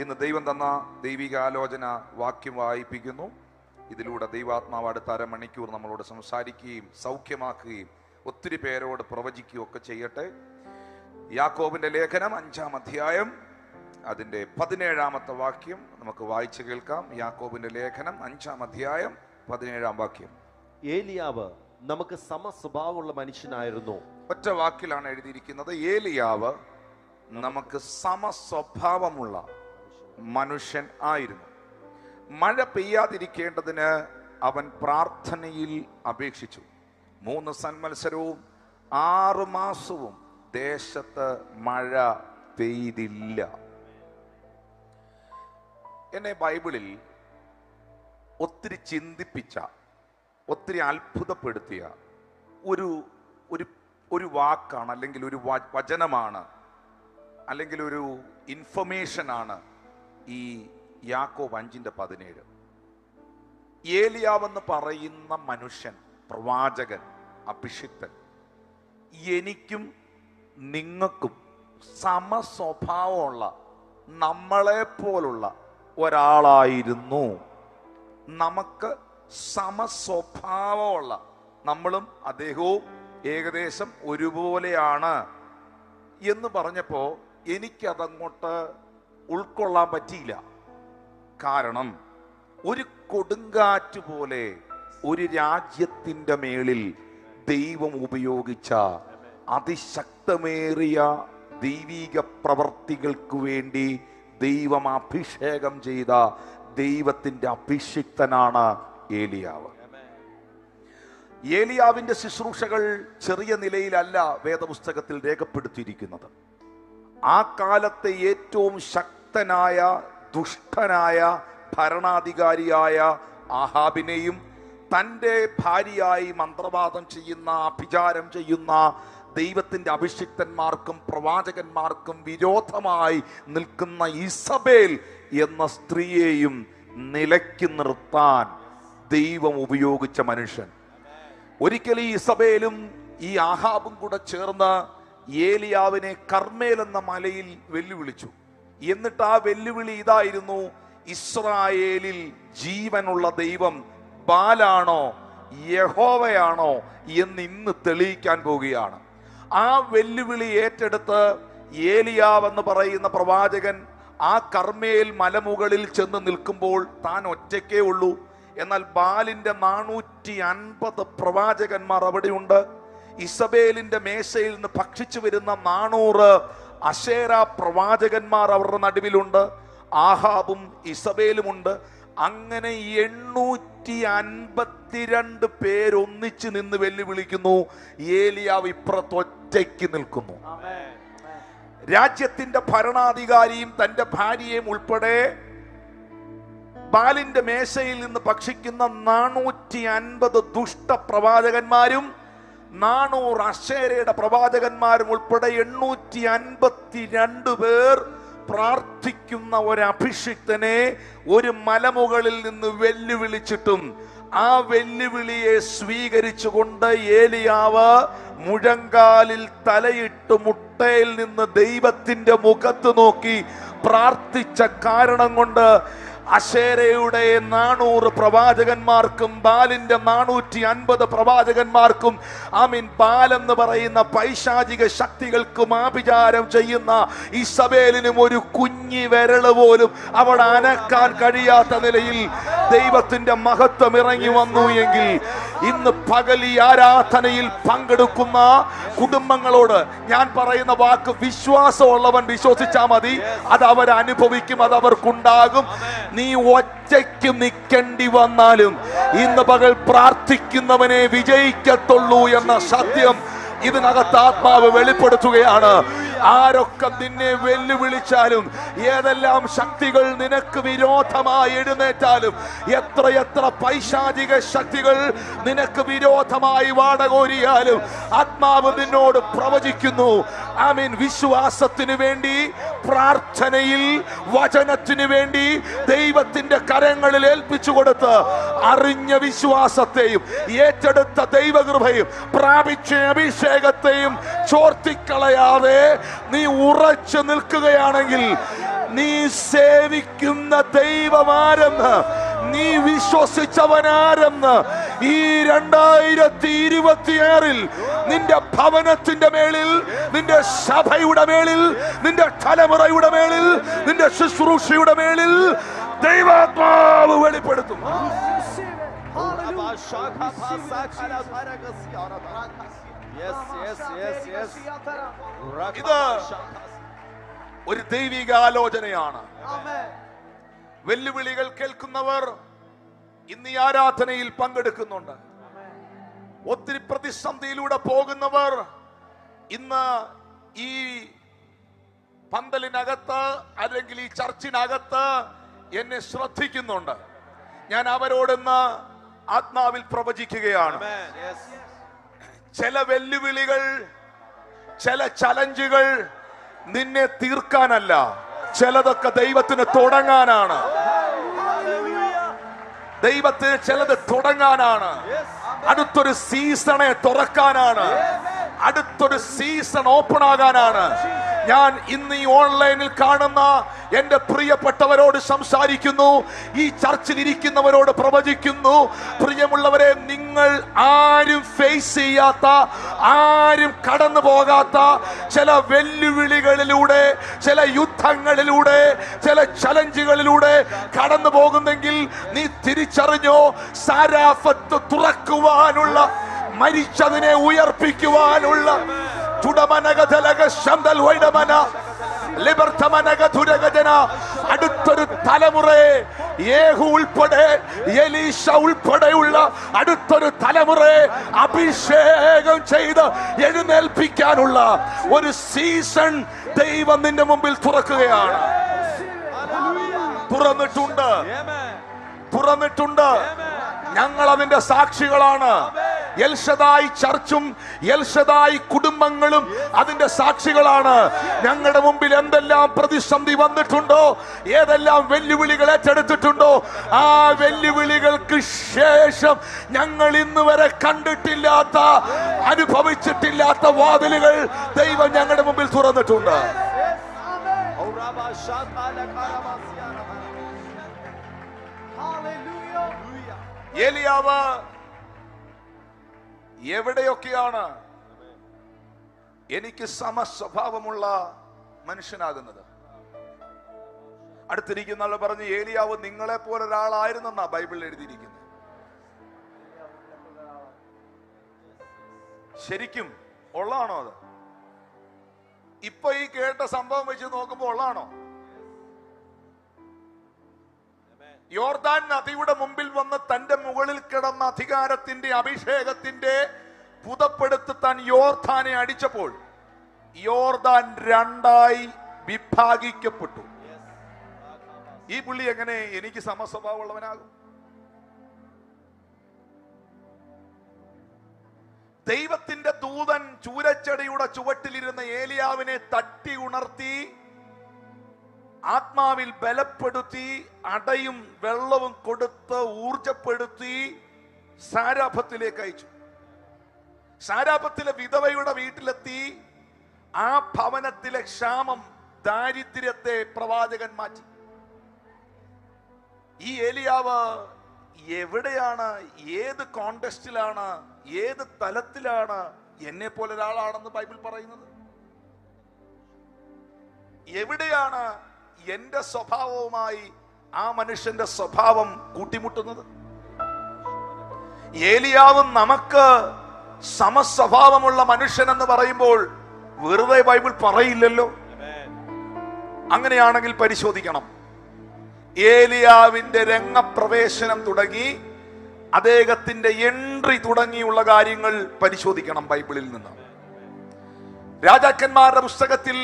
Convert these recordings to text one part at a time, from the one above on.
ഇന്ന് ദൈവം തന്ന ദൈവിക ആലോചന വാക്യം വായിപ്പിക്കുന്നു. ഇതിലൂടെ ദൈവാത്മാവ് അടുത്ത അരമണിക്കൂർ നമ്മളോട് സംസാരിക്കുകയും സൗഖ്യമാക്കുകയും ഒത്തിരി പേരോട് പ്രവചിക്കുകയും ഒക്കെ ചെയ്യട്ടെ. യാക്കോബിന്റെ ലേഖനം 5-ാം അധ്യായം അതിൻ്റെ 17-ാമത്തെ വാക്യം നമുക്ക് വായിച്ചു കേൾക്കാം. യാക്കോബിന്റെ ലേഖനം 5-ാം അധ്യായം 17-ാം വാക്യം. ഏലിയാവ് നമുക്ക് സമസ്വഭാവമുള്ള മനുഷ്യനായിരുന്നു. ഒറ്റ വാക്കിലാണ് എഴുതിയിരിക്കുന്നത്. ഏലിയാവ് നമുക്ക് സമസ്വഭാവമുള്ള മനുഷ്യൻ ആയിരുന്നു. മഴ പെയ്യാതിരിക്കേണ്ടതിന് അവൻ പ്രാർത്ഥനയിൽ അപേക്ഷിച്ചു. 3 സംവത്സരവും 6 മാസവും ദേശത്ത് മഴ പെയ്തില്ല. എന്നെ ബൈബിളിൽ ഒത്തിരി ചിന്തിപ്പിച്ച, ഒത്തിരി അത്ഭുതപ്പെടുത്തിയ ഒരു വാക്കാണ്, അല്ലെങ്കിൽ ഒരു വചനമാണ്, അല്ലെങ്കിൽ ഒരു ഇൻഫർമേഷനാണ് ഈ യാക്കോബ് 5:17. ഏലിയാവെന്ന് പറയുന്ന മനുഷ്യൻ, പ്രവാചകൻ, അഭിഷിക്തൻ, എനിക്കും നിങ്ങൾക്കും സമസ്വഭാവമുള്ള, നമ്മളെ പോലുള്ള ഒരാളായിരുന്നു. നമുക്ക് സമസ്വഭാവമുള്ള, നമ്മളും അദ്ദേഹവും ഏകദേശം ഒരുപോലെയാണ് എന്ന് പറഞ്ഞപ്പോ എനിക്കതങ്ങോട്ട് ഉൾക്കൊള്ളാൻ പറ്റിയില്ല. കാരണം ഒരു കൊടുങ്കാറ്റ് പോലെ ഒരു രാജ്യത്തിൻ്റെ മേളിൽ ദൈവം ഉപയോഗിച്ച അതിശക്തമേറിയ ദൈവിക പ്രവർത്തികൾക്ക് വേണ്ടി ദൈവം അഭിഷേകം ചെയ്ത ദൈവത്തിൻ്റെ അഭിഷിക്തനാണ് ഏലിയാവ്. ഏലിയാവിന്റെ ശുശ്രൂഷകൾ ചെറിയ നിലയിലല്ല വേദപുസ്തകത്തിൽ രേഖപ്പെടുത്തിയിരിക്കുന്നത്. ആ കാലത്തെ ഏറ്റവും ശക്തനായ, ദുഷ്ടനായ ഭരണാധികാരിയായ ആഹാബിനെയും തൻ്റെ ഭാര്യയായി മന്ത്രവാദം ചെയ്യുന്ന, അഭിചാരം ചെയ്യുന്ന ദൈവത്തിൻ്റെ അഭിഷിക്തന്മാർക്കും പ്രവാചകന്മാർക്കും വിരോധമായി നിൽക്കുന്ന ഇസബേൽ എന്ന സ്ത്രീയെയും നിലയ്ക്ക് നിർത്താൻ ദൈവം ഉപയോഗിച്ച മനുഷ്യൻ. ഒരിക്കൽ ഈ ഇസബേലും ഈ ആഹാബും കൂടെ ചേർന്ന് ഏലിയാവിനെ കർമ്മേൽ എന്ന മലയിൽ വെല്ലുവിളിച്ചു. എന്നിട്ട് ആ വെല്ലുവിളി ഇതായിരുന്നു: ഇസ്രായേലിൽ ജീവനുള്ള ദൈവം ബാലാണോ യഹോവയാണോ എന്ന് ഇന്ന് തെളിയിക്കാൻ പോവുകയാണ്. ആ വെല്ലുവിളി ഏറ്റെടുത്ത് ഏലിയാവ് എന്ന് പറയുന്ന പ്രവാചകൻ ആ കർമ്മേൽ മലമുകളിൽ ചെന്ന് നിൽക്കുമ്പോൾ താൻ ഒറ്റയ്ക്കേ ഉള്ളൂ. എന്നാൽ ബാലിന്റെ 450 പ്രവാചകന്മാർ അവിടെയുണ്ട്. ഇസബേലിന്റെ മേശയിൽ നിന്ന് ഭക്ഷിച്ചു വരുന്ന 400 അശേര പ്രവാചകന്മാർ അവരുടെ നടുവിലുണ്ട്. ആഹാബും ഇസബേലുമുണ്ട്. അങ്ങനെ 852 പേരൊന്നിച്ച് നിന്ന് വെല്ലുവിളിക്കുന്നു. ഏലിയാവ് ഇപ്പുറത്ത് ഒറ്റയ്ക്ക് നിൽക്കുന്നു. രാജ്യത്തിന്റെ ഭരണാധികാരിയും തന്റെ ഭാര്യയും ഉൾപ്പെടെ ബാലിന്റെ മേശയിൽ നിന്ന് ഭക്ഷിക്കുന്ന 450 ദുഷ്ട പ്രവാചകന്മാരും 400 അശേരയുടെ പ്രവാചകന്മാരും ഉൾപ്പെടെ 852 പേർ പ്രാർത്ഥിക്കുന്ന ഒരു അഭിഷിക്തനെ ഒരു മലമുകളിൽ നിന്ന് വെല്ലുവിളിച്ചിട്ടും ആ വെല്ലുവിളിയെ സ്വീകരിച്ചുകൊണ്ട് ഏലിയാവ് മുഴങ്കാലിൽ തലയിട്ട് മുട്ടയിൽ നിന്ന് ദൈവത്തിന്റെ മുഖത്ത് നോക്കി പ്രാർത്ഥിച്ച കാരണം കൊണ്ട് അശേരയുടെ 400 പ്രവാചകന്മാർക്കും ബാലിന്റെ 450 പ്രവാചകന്മാർക്കും ബാലെന്ന് പറയുന്ന പൈശാചിക ശക്തികൾക്കും ആഭിചാരം ചെയ്യുന്ന ഇസബേലിനും ഒരു കുഞ്ഞി വിരല് പോലും അവിടെ അനക്കാൻ കഴിയാത്ത നിലയിൽ ദൈവത്തിന്റെ മഹത്വം ഇറങ്ങി വന്നു എങ്കിൽ ഇന്ന് പകൽ ഈ ആരാധനയിൽ പങ്കെടുക്കുന്ന കുടുംബങ്ങളോട് ഞാൻ പറയുന്ന വാക്ക്: വിശ്വാസമുള്ളവൻ വിശ്വസിച്ചാൽ മതി, അത് അവർ അനുഭവിക്കും, അത് അവർക്കുണ്ടാകും. നീ ഒറ്റയ്ക്ക് നിൽക്കേണ്ടി വന്നാലും ഇന്ന് പകൽ പ്രാർത്ഥിക്കുന്നവനെ വിജയിക്കത്തുള്ളൂ എന്ന സത്യം ഇതിനകത്ത് ആത്മാവ് വെളിപ്പെടുത്തുകയാണ്. ആരൊക്കെ നിന്നെ വെല്ലുവിളിച്ചാലും, ഏതെല്ലാം ശക്തികൾ നിനക്ക് വിരോധമായി എഴുന്നേറ്റാലും, എത്ര പൈശാചിക ശക്തികൾ നിനക്ക് വിരോധമായി വാടകോരിയാലും, ആത്മാവ് നിന്നോട് പ്രവചിക്കുന്നു. വിശ്വാസത്തിന് വേണ്ടി, പ്രാർത്ഥനയിൽ, വചനത്തിന് വേണ്ടി ദൈവത്തിന്റെ കരങ്ങളിൽ ഏൽപ്പിച്ചു കൊടുത്ത് അറിഞ്ഞ വിശ്വാസത്തെയും ഏറ്റെടുത്ത ദൈവകൃപയും പ്രാപിച്ച അഭിഷേകത്തെയും ചോർത്തിക്കളയാതെ നീ ഉറച്ചു നിൽക്കുകയാണെങ്കിൽ, നീ സേവിക്കുന്ന ദൈവമാരെന്ന്, നീ വിശ്വസിച്ചവനാരെന്ന് ഈ 2026 നിന്റെ ഭവനത്തിന്റെ മേളിൽ, നിന്റെ സഭയുടെ മേളിൽ, നിന്റെ തലമുറയുടെ മേളിൽ, നിന്റെ ശുശ്രൂഷയുടെ മേളിൽ ദൈവാത്മാവ് വെളിപ്പെടുത്തും. ഇത് ഒരു ദൈവിക ആലോചനയാണ്. വെല്ലുവിളികൾ കേൾക്കുന്നവർ ഇന്ന് ഈ ആരാധനയിൽ പങ്കെടുക്കുന്നുണ്ട്. ഒത്തിരി പ്രതിസന്ധിയിലൂടെ പോകുന്നവർ ഇന്ന് ഈ പന്തലിനകത്ത് അല്ലെങ്കിൽ ഈ ചർച്ചിനകത്ത് എന്നെ ശ്രദ്ധിക്കുന്നുണ്ട്. ഞാൻ അവരോടൊന്ന് ആത്മാവിൽ പ്രവചിക്കുകയാണ്. ചില വെല്ലുവിളികൾ, ചില ചലഞ്ചുകൾ നിന്നെ തീർക്കാനല്ല, ചിലതൊക്കെ ദൈവത്തിന് തുടങ്ങാനാണ്. ദൈവത്തിന് ചിലത് തുടങ്ങാനാണ്. അടുത്തൊരു സീസണെ തുറക്കാനാണ്. അടുത്തൊരു സീസൺ ഓപ്പൺ ആകാനാണ്. ഞാൻ ഇന്ന് ഈ ഓൺലൈനിൽ കാണുന്ന എന്റെ പ്രിയപ്പെട്ടവരോട് സംസാരിക്കുന്നു. ഈ ചർച്ചിൽ ഇരിക്കുന്നവരോട് പ്രവചിക്കുന്നു. പ്രിയമുള്ളവരെ, നിങ്ങൾ ആരും ഫേസ് ചെയ്യാത്ത, ആരും കടന്നു പോകാത്ത ചില വെല്ലുവിളികളിലൂടെ, ചില യുദ്ധങ്ങളിലൂടെ, ചില ചലഞ്ചുകളിലൂടെ കടന്നു പോകുന്നെങ്കിൽ നീ തിരിച്ചറിഞ്ഞോ, സാരാഫത്ത് തുറക്കുവാനുള്ള, മരിച്ചതിനെ ഉയർപ്പിക്കുവാനുള്ള അടുത്തൊരു തലമുറയെ, യേഹു ഉൾപ്പെടെ, എലീശ ഉൾപ്പെടെയുള്ള അടുത്തൊരു തലമുറയെ അഭിഷേകം ചെയ്ത് എഴുന്നേൽപ്പിക്കാനുള്ള ഒരു സീസൺ ദൈവം നിന്റെ മുമ്പിൽ തുറക്കുകയാണ്. തുറന്നിട്ടുണ്ട്. ഞങ്ങൾ അതിന്റെ സാക്ഷികളാണ്. എൽഷദായി ചർച്ചും എൽഷദായി കുടുംബങ്ങളും അതിന്റെ സാക്ഷികളാണ്. ഞങ്ങളുടെ മുമ്പിൽ എന്തെല്ലാം പ്രതിസന്ധി വന്നിട്ടുണ്ടോ, ഏതെല്ലാം വെല്ലുവിളികൾ ഏറ്റെടുത്തിട്ടുണ്ടോ, ആ വെല്ലുവിളികൾക്ക് ശേഷം ഞങ്ങൾ ഇന്ന് വരെ കണ്ടിട്ടില്ലാത്ത, അനുഭവിച്ചിട്ടില്ലാത്ത വാതിലുകൾ ദൈവം ഞങ്ങളുടെ മുമ്പിൽ തുറന്നിട്ടുണ്ട്. ഏലിയാവ് എവിടെയൊക്കെയാണ് എനിക്ക് സമസ്വഭാവമുള്ള മനുഷ്യനാകുന്നത്? അടുത്തിരിക്കുന്ന ആൾ പറഞ്ഞു, ഏലിയാവ് നിങ്ങളെ പോലെ ഒരാളായിരുന്നെന്നാ ബൈബിളിൽ എഴുതിയിരിക്കുന്നത്. ശരിക്കും ഉള്ളതാണോ അത്? ഇപ്പൊ ഈ കേട്ട സംഭവം വെച്ച് നോക്കുമ്പോ ഉള്ളതാണോ? യോർദാൻ നദിയുടെ മുമ്പിൽ വന്ന് തന്റെ മുകളിൽ കിടന്ന അധികാരത്തിന്റെ, അഭിഷേകത്തിന്റെ പുതപ്പെടുത്ത് താൻ യോർദാനെ അടിച്ചപ്പോൾ യോർദാൻ രണ്ടായി വിഭാഗിക്കപ്പെട്ടു. ഈ പുള്ളി എങ്ങനെ എനിക്ക് സമസ്വഭാവമുള്ളവനാകും? ദൈവത്തിന്റെ ദൂതൻ ചൂരച്ചെടിയുടെ ചുവട്ടിലിരുന്ന ഏലിയാവിനെ തട്ടി ഉണർത്തി, ആത്മാവിൽ ബലപ്പെടുത്തി, അടയും വെള്ളവും കൊടുത്ത് ഊർജപ്പെടുത്തി സാരാഫത്തിലേക്ക് അയച്ചു. സാരാഫത്തിലെ വിധവയുടെ വീട്ടിലെത്തി. ആ ഭവനത്തിലെ ക്ഷാമം, ദാരിദ്ര്യത്തെ പ്രവാചകൻ മാറ്റി. ഈ ഏലിയാവ് എവിടെയാണ്, ഏത് കോണ്ടെക്സ്റ്റിലാണ്, ഏത് തലത്തിലാണ് എന്നെ പോലെ ഒരാളാണെന്ന് ബൈബിൾ പറയുന്നത്? എവിടെയാണ് എന്റെ സ്വഭാവവുമായി ആ മനുഷ്യന്റെ സ്വഭാവം കൂട്ടിമുട്ടുന്നത്? ഏലിയാവ് നമുക്ക് സമസ്വഭാവമുള്ള മനുഷ്യൻ എന്ന് പറയുമ്പോൾ വെറുതെ ബൈബിൾ പറയില്ലല്ലോ. അങ്ങനെയാണെങ്കിൽ പരിശോധിക്കണം. ഏലിയാവിന്റെ രംഗപ്രവേശനം തുടങ്ങി അദ്ദേഹത്തിന്റെ എൻട്രി തുടങ്ങിയുള്ള കാര്യങ്ങൾ പരിശോധിക്കണം ബൈബിളിൽ നിന്ന്. രാജാക്കന്മാരുടെ പുസ്തകത്തിൽ,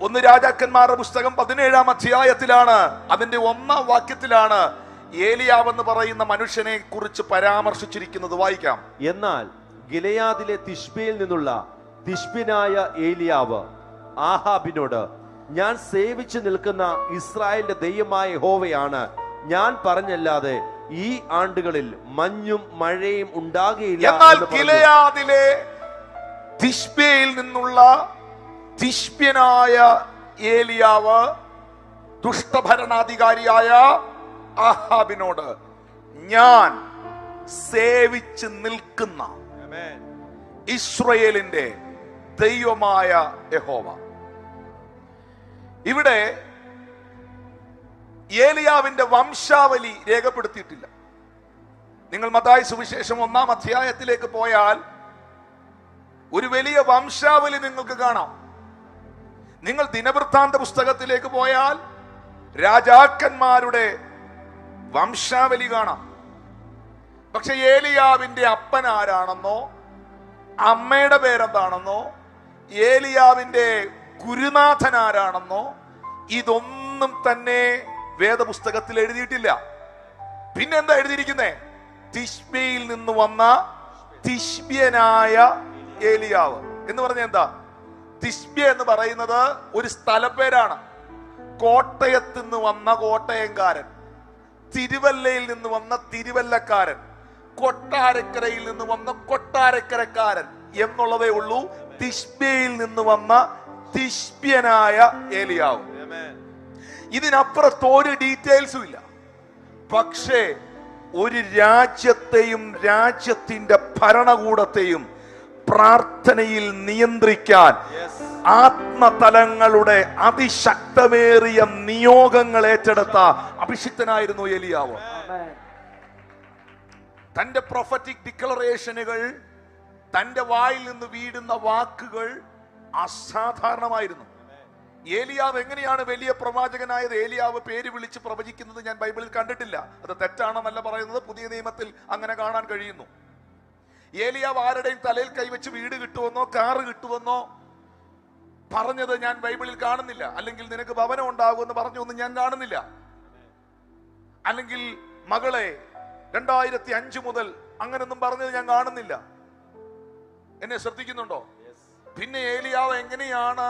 1 രാജാക്കന്മാരുടെ പുസ്തകം 17-ാം അധ്യായത്തിലാണ്, അതിന്റെ 1-ാം വാക്യത്തിലാണ് ഏലിയാവ് എന്ന് പറയുന്ന മനുഷ്യനെ കുറിച്ച് പരാമർശിച്ചിരിക്കുന്നത്. വായിക്കാം. എന്നാൽ ഗിലെയാദിലെ തിശ്ബിയിൽ നിന്നുള്ള തിശ്ബിനായ ഏലിയാവ് ആഹാബിനോട്, ഞാൻ സേവിച്ചു നിൽക്കുന്ന ഇസ്രായേലിന്റെ ദൈവമായ യഹോവയാണ് ഞാൻ പറഞ്ഞല്ലാതെ ഈ ആണ്ടുകളിൽ മഞ്ഞും മഴയും ഉണ്ടാകുകയില്ല. എന്നാൽ ഗിലെയാദിലെ തിശ്ബയിൽ നിന്നുള്ള തിശ്ബ്യനായ ഏലിയാവ് ദുഷ്ടഭരണാധികാരിയായ ആഹാബിനോട് ഞാൻ സേവിച്ച് നിൽക്കുന്ന ഇസ്രായേലിന്റെ ദൈവമായ യഹോവ. ഇവിടെ ഏലിയാവിന്റെ വംശാവലി രേഖപ്പെടുത്തിയിട്ടില്ല. നിങ്ങൾ മത്തായി സുവിശേഷം 1-ാം അധ്യായത്തിലേക്ക് പോയാൽ ഒരു വലിയ വംശാവലി നിങ്ങൾക്ക് കാണാം. നിങ്ങൾ ദിനവൃത്താന്ത പുസ്തകത്തിലേക്ക് പോയാൽ രാജാക്കന്മാരുടെ വംശാവലി കാണാം. പക്ഷെ ഏലിയാവിന്റെ അപ്പൻ ആരാണെന്നോ അമ്മയുടെ പേരെന്താണെന്നോ ഏലിയാവിന്റെ ഗുരുനാഥൻ ആരാണെന്നോ ഇതൊന്നും തന്നെ വേദപുസ്തകത്തിൽ എഴുതിയിട്ടില്ല. പിന്നെന്താ എഴുതിയിരിക്കുന്നേ? തിശ്ബയിൽ നിന്ന് വന്ന തിശ്ബ്യനായ ഏലിയാവ് എന്ന് പറഞ്ഞ എന്താ? തിശ്ബ്യ എന്ന് പറയുന്നത് ഒരു സ്ഥലപ്പേരാണ്. കോട്ടയത്ത് നിന്ന് വന്ന കോട്ടയംകാരൻ, തിരുവല്ലയിൽ നിന്ന് വന്ന തിരുവല്ലക്കാരൻ, കൊട്ടാരക്കരയിൽ നിന്ന് വന്ന കൊട്ടാരക്കരക്കാരൻ എന്നുള്ളതേ ഉള്ളൂ. തിശ്ബ്യയിൽ നിന്ന് വന്ന തിശ്ബ്യനായ ഏലിയാവ്. ഇതിനപ്പുറത്ത് ഒരു ഡീറ്റെയിൽസും ഇല്ല. പക്ഷേ ഒരു രാജ്യത്തെയും രാജ്യത്തിന്റെ ഭരണകൂടത്തെയും പ്രാർത്ഥനയിൽ നിയന്ത്രിക്കാൻ ആത്മതലങ്ങളുടെ അതിശക്തമേറിയ നിയോഗങ്ങൾ ഏറ്റെടുത്ത അഭിഷിക്തനായിരുന്നു ഏലിയാവ്. തന്റെ പ്രൊഫറ്റിക് ഡിക്ലറേഷനുകൾ, തന്റെ വായിൽ നിന്ന് വീഴുന്ന വാക്കുകൾ അസാധാരണമായിരുന്നു. ഏലിയാവ് എങ്ങനെയാണ് വലിയ പ്രവാചകനായത്? ഏലിയാവ് പേര് വിളിച്ച് പ്രവചിക്കുന്നത് ഞാൻ ബൈബിളിൽ കണ്ടിട്ടില്ല. അത് തെറ്റാണെന്നല്ല പറയുന്നത്, പുതിയ നിയമത്തിൽ അങ്ങനെ കാണാൻ കഴിയുന്നു. ഏലിയാവ് ആരുടെയും തലയിൽ കൈവച്ച് വീട് കിട്ടുമെന്നോ കാറ് കിട്ടുമെന്നോ പറഞ്ഞത് ഞാൻ ബൈബിളിൽ കാണുന്നില്ല. അല്ലെങ്കിൽ നിനക്ക് ഭവനം ഉണ്ടാകുമെന്ന് പറഞ്ഞൊന്നും ഞാൻ കാണുന്നില്ല. അല്ലെങ്കിൽ മകളെ 2005 മുതൽ അങ്ങനൊന്നും പറഞ്ഞത് ഞാൻ കാണുന്നില്ല. എന്നെ ശ്രദ്ധിക്കുന്നുണ്ടോ? പിന്നെ ഏലിയാവ് എങ്ങനെയാണ്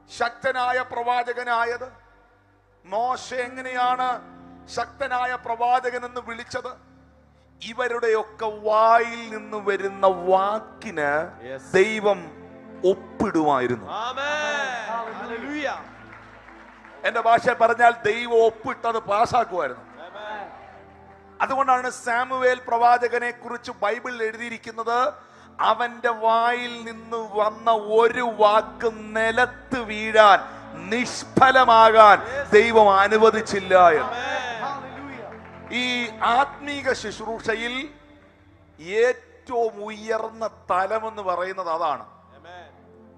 ശക്തനായ പ്രവാചകനായത്? മോശ എങ്ങനെയാണ് ശക്തനായ പ്രവാചകൻ എന്ന് വിളിച്ചത്? ഇവരുടെയൊക്കെ വായിൽ നിന്ന് വരുന്ന വാക്കിന് ദൈവം ഒപ്പിടുമായിരുന്നു. എന്റെ ഭാഷ പറഞ്ഞാൽ ദൈവം ഒപ്പിട്ടത് പാസ്സാക്കുമായിരുന്നു. അതുകൊണ്ടാണ് സാമുവേൽ പ്രവാചകനെ കുറിച്ച് ബൈബിളിൽ എഴുതിയിരിക്കുന്നത്, അവന്റെ വായിൽ നിന്ന് വന്ന ഒരു വാക്ക് നിലത്ത് വീഴാൻ, നിഷ്ഫലമാകാൻ ദൈവം അനുവദിച്ചില്ല എന്ന്. ഈ ആത്മീക ശുശ്രൂഷയിൽ ഏറ്റവും ഉയർന്ന തലമെന്ന് പറയുന്നത് അതാണ്.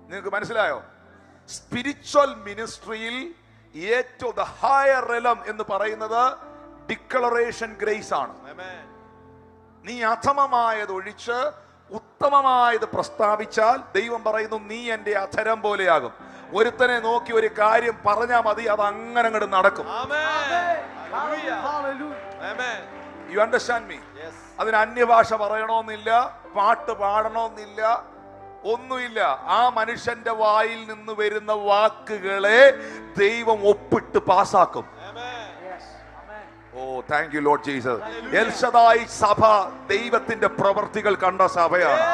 നിങ്ങൾക്ക് മനസ്സിലായോ? സ്പിരിച്വൽ മിനിസ്ട്രിയിൽ ഏറ്റവും ദ ഹയർ റെലം എന്ന് പറയുന്നത് ഡിക്ലറേഷൻ ഗ്രേസ് ആണ്. നീ അധമമായത് ഒഴിച്ച് ഉത്തമമായത് പ്രസ്താവിച്ചാൽ ദൈവം പറയുന്നു, നീ എന്റെ അധരം പോലെയാകും. ഒരുത്തനെ നോക്കി ഒരു കാര്യം പറഞ്ഞാൽ മതി, അത് അങ്ങനെ അങ്ങോട്ട് നടക്കും. You understand me? അതിന് അന്യഭാഷ പറയണമെന്നില്ല, പാട്ട് പാടണമെന്നില്ല, ഒന്നുമില്ല. ആ മനുഷ്യന്റെ വായിൽ നിന്ന് വരുന്ന വാക്കുകളെ ദൈവം ഒപ്പിട്ട് പാസാക്കും. Oh thank you Lord Jesus. എൽ ശദായ് സഭ ദൈവത്തിന്റെ പ്രവർത്തികൾ കണ്ട സഭയാണ്.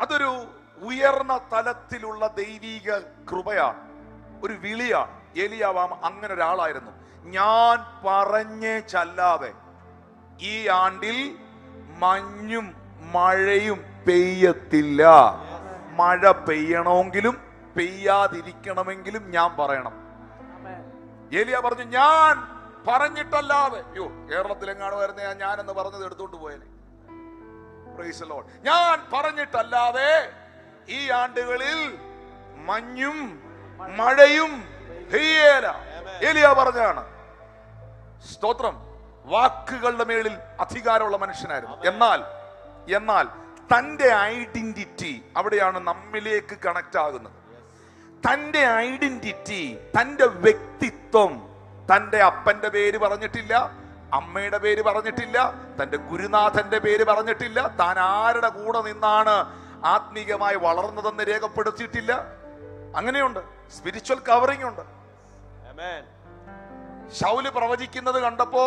അതൊരു ഉയർന്ന തലത്തിലുള്ള ദൈവിക കൃപയാണ്, ഒരു വിളിയാണ്. ഏലിയാവാം അങ്ങനെ ഒരാളായിരുന്നു. ഞാൻ പറഞ്ഞേ ചല്ലാതെ ഈ ആണ്ടിൽ മഞ്ഞും മഴയും പെയ്യത്തില്ല. മഴ പെയ്യണമെങ്കിലും പെയ്യാതിരിക്കണമെങ്കിലും ഞാൻ പറയണം. ഏലിയ പറഞ്ഞു, ഞാൻ പറഞ്ഞിട്ടല്ലാതെ. അയ്യോ, കേരളത്തിലെങ്ങാണുമായിരുന്നേ ഞാനെന്ന് പറഞ്ഞത് എടുത്തോണ്ട് പോയേനെ. Praise the Lord. ഞാൻ പറഞ്ഞിട്ടല്ലാതെ ഈ ആണ്ടുകളിൽ മഞ്ഞും മഴയും പെയ്യേല. ഏലിയ പറഞ്ഞാണ്. സ്തോത്രം. വാക്കുകളുടെ മേളിൽ അധികാരമുള്ള മനുഷ്യനായിരുന്നു. എന്നാൽ തന്റെ ഐഡന്റിറ്റി അവിടെയാണ് നമ്മിലേക്ക് കണക്ട് ആകുന്നത്. തന്റെ ഐഡന്റിറ്റി, തന്റെ വ്യക്തിത്വം, തന്റെ അപ്പന്റെ പേര് പറഞ്ഞിട്ടില്ല, അമ്മയുടെ പേര് പറഞ്ഞിട്ടില്ല, തന്റെ ഗുരുനാഥന്റെ പേര് പറഞ്ഞിട്ടില്ല, താൻ ആരുടെ കൂടെ നിന്നാണ് ആത്മീകമായി വളർന്നതെന്ന് രേഖപ്പെടുത്തിയിട്ടില്ല. അങ്ങനെയുണ്ട്, സ്പിരിച്വൽ കവറിംഗ് ഉണ്ട്. ശൗല് പ്രവചിക്കുന്നത് കണ്ടപ്പോ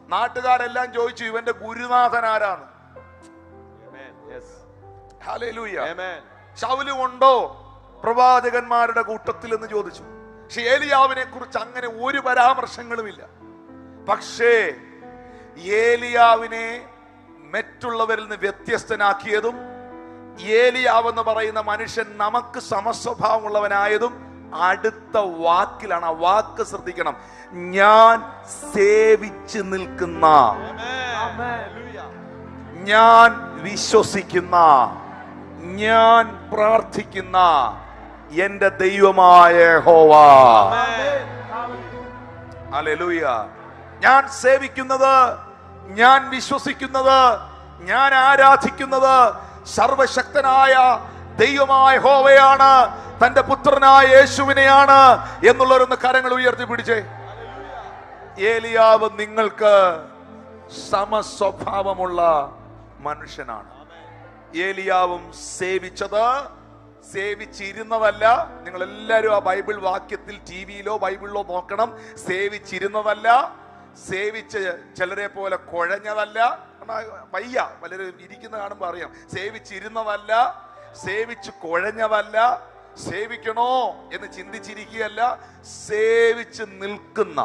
നാട്ടുകാരെല്ലാം ചോദിച്ചു, ഇവന്റെ ഗുരുനാഥൻ ആരാണ്? ഹല്ലേലൂയ. Amen. ശൗല് ഉണ്ടോ പ്രവാചകന്മാരുടെ കൂട്ടത്തിൽ എന്ന് ചോദിച്ചു. പക്ഷെ ഏലിയാവിനെ കുറിച്ച് അങ്ങനെ ഒരു പരാമർശങ്ങളുമില്ല. പക്ഷേ ഏലിയാവിനെ മറ്റുള്ളവരിൽ നിന്ന് വ്യത്യസ്തനാക്കിയതും ഏലിയാവ് എന്ന് പറയുന്ന മനുഷ്യൻ നമുക്ക് സമസ്വഭാവമുള്ളവനായതും അടുത്ത വാക്കിലാണ്. ആ വാക്ക് ശ്രദ്ധിക്കണം. ഞാൻ സേവിച്ച് നിൽക്കുന്ന, ഞാൻ വിശ്വസിക്കുന്ന, ഞാൻ പ്രാർത്ഥിക്കുന്ന എന്റെ ദൈവമായ യഹോവ. ഹല്ലേലൂയ. ഞാൻ സേവിക്കുന്നത്, ഞാൻ വിശ്വസിക്കുന്നത്, ഞാൻ ആരാധിക്കുന്നത് സർവശക്തനായ ദൈവമായ യഹോവയാണ്, തന്റെ പുത്രനായ യേശുവിനെയാണ് എന്നുള്ളവരൊന്ന് കരങ്ങൾ ഉയർത്തി പിടിച്ചേ. ഏലിയാവ് നിങ്ങൾക്ക് സമസ്വഭാവമുള്ള മനുഷ്യനാണ്. ഏലിയാവും സേവിച്ചിരുന്നതല്ല. നിങ്ങൾ എല്ലാവരും ആ ബൈബിൾ വാക്യത്തിൽ ടിവിയിലോ ബൈബിളിലോ നോക്കണം. സേവിച്ചിരുന്നതല്ല, സേവിച്ച് ചിലരെ പോലെ കുഴഞ്ഞതല്ല. വയ്യ, പലരും ഇരിക്കുന്ന കാണുമ്പോൾ അറിയാം. സേവിച്ചിരുന്നതല്ല, സേവിച്ച് കുഴഞ്ഞതല്ല, സേവിക്കണോ എന്ന് ചിന്തിച്ചിരിക്കുകയല്ല, സേവിച്ച് നിൽക്കുന്ന.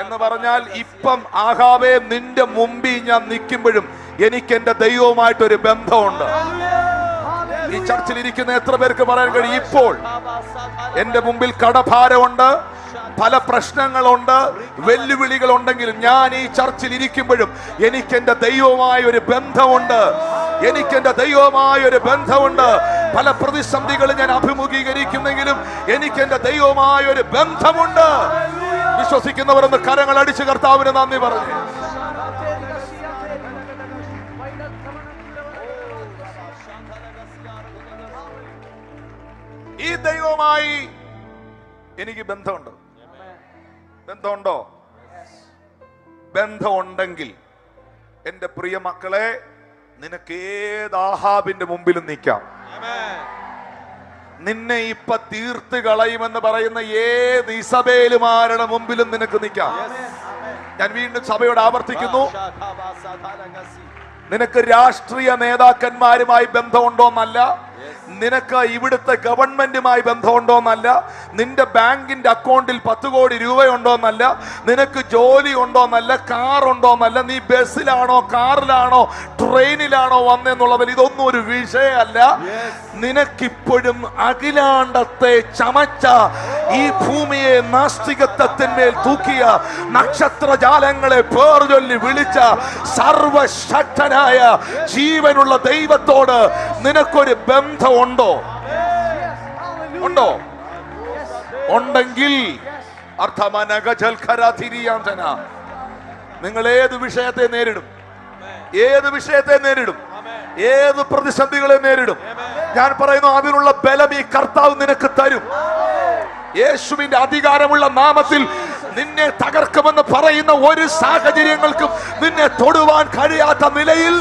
എന്ന് പറഞ്ഞാൽ ഇപ്പം ആഹാബേ നിന്റെ മുമ്പിൽ ഞാൻ നിൽക്കുമ്പോഴും എനിക്ക് എന്റെ ദൈവവുമായിട്ടൊരു ബന്ധമുണ്ട്. ഈ ചർച്ചിൽ ഇരിക്കുന്ന എത്ര പേർക്ക് പറയാൻ കഴിയും, ഇപ്പോൾ എന്റെ മുമ്പിൽ കടഭാരമുണ്ട്, പല പ്രശ്നങ്ങളുണ്ട്, വെല്ലുവിളികളുണ്ടെങ്കിലും ഞാൻ ഈ ചർച്ചിൽ ഇരിക്കുമ്പോഴും എനിക്ക് എന്റെ ദൈവവുമായ ഒരു ബന്ധമുണ്ട്. എനിക്കെന്റെ ദൈവവുമായ ഒരു ബന്ധമുണ്ട്. പല പ്രതിസന്ധികളും ഞാൻ അഭിമുഖീകരിക്കുന്നെങ്കിലും എനിക്ക് എന്റെ ദൈവവുമായ ഒരു ബന്ധമുണ്ട്. വിശ്വസിക്കുന്നവരൊന്ന് കരങ്ങൾ അടിച്ച് കർത്താവിന് നന്ദി പറഞ്ഞു. ഈ ദൈവവുമായി എനിക്ക് ബന്ധമുണ്ട്. ബന്ധമുണ്ടോ? ബന്ധമുണ്ടെങ്കിൽ എന്റെ പ്രിയ മക്കളെ, നിനക്ക് ഏത് ആഹാബിന്റെ മുമ്പിലും നിൽക്കാം. നിന്നെ ഇപ്പൊ തീർത്ത് കളയുമെന്ന് പറയുന്ന ഏത് ഇസബേലുമാരുടെ മുമ്പിലും നിനക്ക് നിൽക്കാം. ഞാൻ വീണ്ടും സഭയോട് ആവർത്തിക്കുന്നു, നിനക്ക് രാഷ്ട്രീയ നേതാക്കന്മാരുമായി ബന്ധമുണ്ടോന്നല്ല, നിനക്ക് ഇവിടുത്തെ ഗവൺമെന്റുമായി ബന്ധമുണ്ടോന്നല്ല, നിന്റെ ബാങ്കിന്റെ അക്കൗണ്ടിൽ 10 കോടി രൂപയുണ്ടോന്നല്ല, നിനക്ക് ജോലി ഉണ്ടോന്നല്ല, കാർ ഉണ്ടോന്നല്ല, നീ ബസ്സിലാണോ കാറിലാണോ ട്രെയിനിലാണോ വന്നെന്നുള്ളതിൽ ഇതൊന്നും ഒരു വിഷയമല്ല. നിനക്കിപ്പോഴും അഖിലാണ്ടത്തെ ചമച്ച ഈ ഭൂമിയെ നാസ്തികത്വത്തിന്മേൽ തൂക്കിയ നക്ഷത്രജാലങ്ങളെ പേർ ചൊല്ലി വിളിച്ച സർവശക്തനായ ജീവനുള്ള ദൈവത്തോട് നിനക്കൊരു ബന്ധമുണ്ടോ? ഉണ്ടോ? ഉണ്ടെങ്കിൽ നിങ്ങൾ ഏത് വിഷയത്തെ നേരിടും, ഏത് വിഷയത്തെ നേരിടും, ഏത് പ്രതിസന്ധികളെ നേരിടും. ഞാൻ പറയുന്നു, അതിനുള്ള ബലം ഈ കർത്താവ് നിനക്ക് തരും. യേശുവിന്റെ അധികാരമുള്ള നാമത്തിൽ നിന്നെ തകർക്കുമെന്ന് പറയുന്ന ഒരു സാഹചര്യങ്ങൾക്കും നിന്നെ തൊടുവാൻ കഴിയാത്ത നിലയിൽ